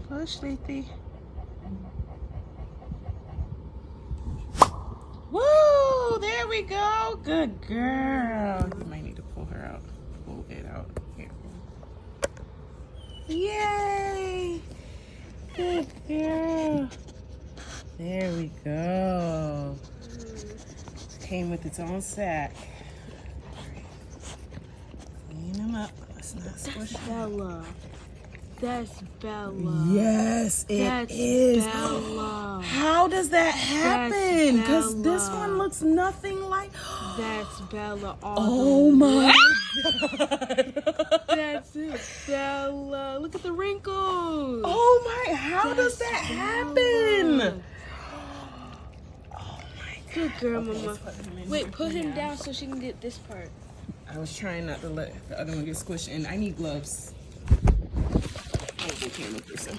Push, Lethy. Woo! There we go. Good girl. You might need to pull her out. Pull it out. Here. Yay! Good girl. There we go. Came with its own sack. Clean them up. Let's not squish them. Bella. That's Bella. Yes, it is. Bella. How does that happen? Because Bella. this one looks nothing like. That's Bella. Oh my God. That's it, Bella. Look at the wrinkles. Oh my, how does that happen? Bella. Oh my God. Good girl, Okay, Mama. let's put him in Wait, here. put him down so she can get this part. I was trying not to let the other one get squished, and I need gloves. Oh, they can't look this up.